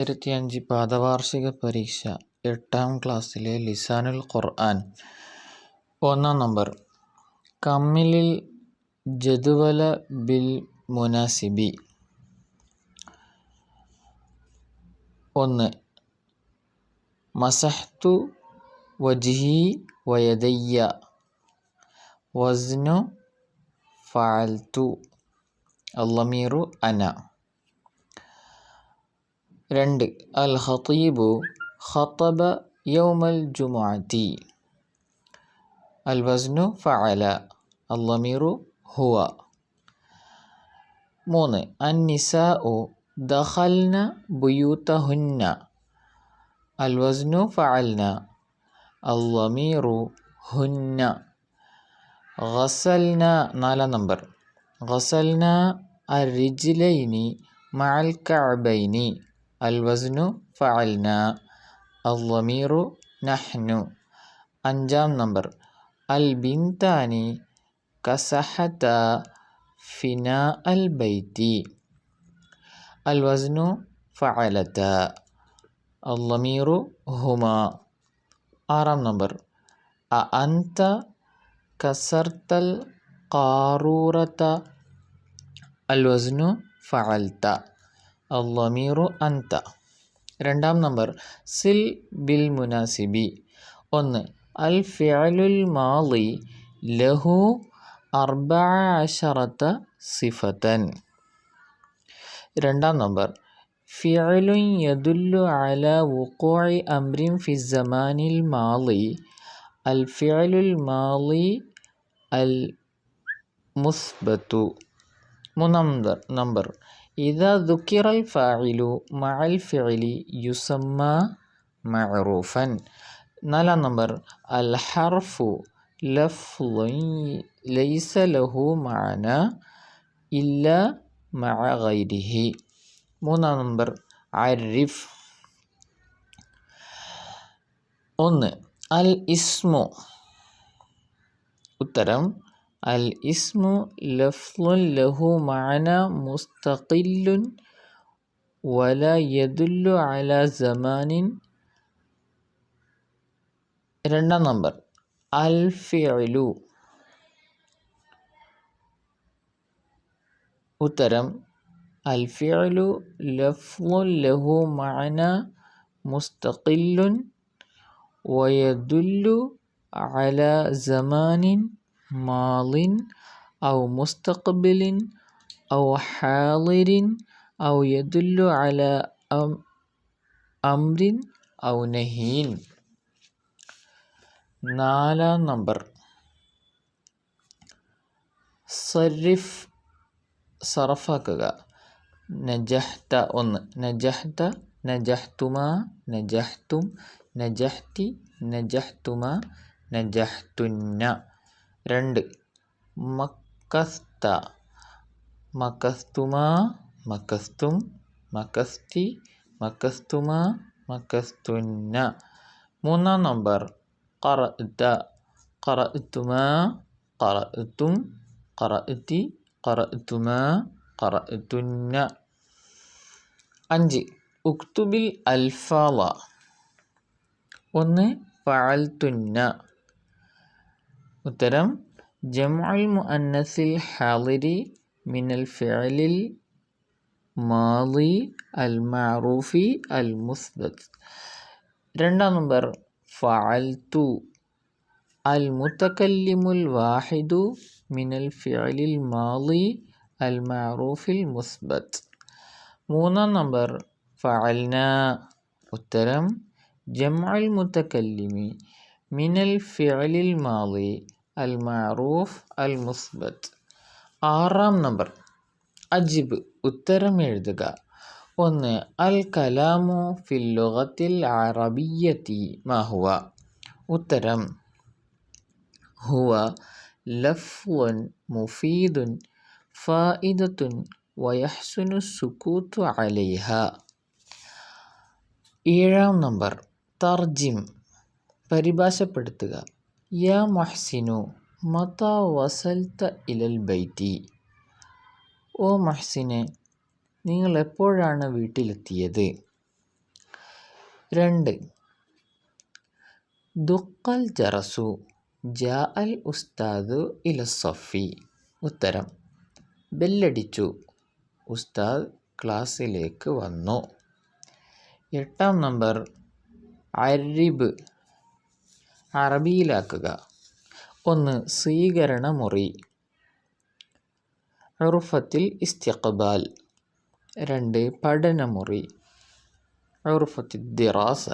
2005 പാദവാർഷിക പരീക്ഷ 8ാം ക്ലാസ്സിലെ ലിസാനുൽ ഖുർആൻ. 1 number. കമ്മിലിൽ ജദ്വല bill മുനാസിബി. 1. മസഹ്തു വജ്ഹി വയദയ്യ. വസ്നു ഫഅൽതു. അല്ലമീറു അന. 2. അൽ ഖതീബു ഖതബ യൗമൽ ജുമുഅത്തി. അൽ വസ്നു ഫഅല. അല്ലമീറു ഹുവ. 3. അൻ നിസാഉ ദഖൽന ബുയൂതഹുന്ന. അൽ വസ്നു ഫഅൽന. അല്ലമീറു ഹുന്ന. ഗസൽന. 4 നമ്പർ. ഗസൽന അർരിജ്ലൈനി മഅൽ കഅബൈനി. അൽ വസ്നു ഫഅൽന. അല്ലമീറു നഹ്നു. 5 നമ്പർ. അൽ ബിൻതാനി കസഹത ഫിനാ അൽ ബൈത്തി. അൽ വസ്നു ഫഅലത. അല്ലമീറു ഹുമാ. 6 നമ്പർ. അഅൻത കസർതൽ ഖാറൂറത. അൽ വസ്നു ഫഅൽത. അല്ലമീറു അൻത. 2 നമ്പർ. സിൽ ബിൽ മുനാസിബി. 1. അൽ ഫിഅലുൽ മാളി ലഹു 14 സിഫതൻ. 2 നമ്പർ. ഫിഅലുൻ യദുല്ലു അലാ വുഖൂഇ അംരിൻ ഫി സമാനിൽ മാളി. അൽ ഫിഅലുൽ മാളി അൽ മുസ്ബതു. 3 നമ്പർ. ഇദാ ദുക്കിറൽ ഫാഇലു മഅൽ ഫിഅലി യുസമ്മ മഅറൂഫൻ. 4 നമ്പർ. അൽ ഹർഫു ലഫ്ളുൻ ലൈസ ലഹു മഅന ഇല്ലാ മഅ ഗൈരിഹി. 3 നമ്പർ. അരിഫ്. 1. അൽ ഇസ്മു. ഉത്തരം. അൽ ഇസ്മു ലഫ്ളുൻ ലഹു മഅന മുസ്തഖില്ലുൻ വലാ യദുല്ലു അലാ സമാനിൻ. 2 നമ്പർ. അൽ ഫിഅലു. ഉത്തരം. അൽ ഫിഅലു ലഫ്ളുൻ ലഹു മഅന മുസ്തഖില്ലുൻ വയദുല്ലു അലാ സമാനിൻ മാളിൻ ഔ മുസ്തഖ്ബിലിൻ ഔ ഹാളിരിൻ ഔ യദുല്ലു അലാ അംരിൻ ഔ നഹീൻ. 4 നമ്പർ. സരിഫ് സർഫാക്കുക. നജഹ്ത. 1. നജഹ്ത നജഹ്തുമാ നജഹ്തും നജഹ്തി നജഹ്തുമാ നജഹ്തുന്ന. 2. മക്കസ്ത മക്കസ്തുമാ മക്കസ്തും മക്കസ്തി മക്കസ്തുമാ മക്കസ്തുന്ന. 3 നമ്പർ. ഖറഅത ഖറഅതുമാ ഖറഅതും ഖറഅതി ഖറഅതുമാ ഖറഅതുന്ന. 5. ഉക്തുബിൽ അൽഫാള. 1. ഫഅൽതുന്ന. ഉത്തരം. ജംഉൽ മുഅന്നസിൽ ഹാളിരി മിനൽ ഫിഅലിൽ മാളി അൽ മഅറൂഫി അൽ മുസ്ബത്. 2 നമ്പർ. ഫഅൽതു അൽ മുതകല്ലിമുൽ വാഹിദു മിനൽ ഫിഅലിൽ മാളി അൽ മഅറൂഫിൽ മുസ്ബത്. 3 നമ്പർ. ഫഅൽന. ഉത്തരം. ജംഉൽ മുതകല്ലിമി മിനൽ ഫിഅലിൽ മാളി അൽ മഅറൂഫ് അൽ മുസ്ബത്. 6 നമ്പർ. അജിബ്. ഉത്തരം എഴുതുക. 1. അൽ കലാമു ഫിൽ ലുഗത്തിൽ അറബിയ്യത്തി മാ ഹുവ. ഉത്തരം. ഹുവ ലഫ്ളുൻ മുഫീദുൻ ഫായിദത്തുൻ വയഹ്സുനു സുകൂതു അലൈഹ. 7 നമ്പർ. തർജിം. പരിഭാഷപ്പെടുത്തുക. യാ മുഹ്സിനു മതാ വസൽത ഇലൽ ബൈത്തി. ഓ മുഹ്സിനെ, നിങ്ങൾ എപ്പോഴാണ് വീട്ടിലെത്തിയത്? 2. ദുഖൽ ജറസു ജാ അൽ ഉസ്താദു ഇലസ്സഫി. ഉത്തരം: ബെല്ലടിച്ചു, ഉസ്താദ് ക്ലാസ്സിലേക്ക് വന്നു. 8 നമ്പർ അരിബ് അറബിയിലാക്കുക. 1. സ്വീകരണ മുറി ഉർഫത്തിൽ ഇസ്തിഖ്ബാൽ. 2. പഠനമുറി ഉർഫത്തിൽ ദിറാസ.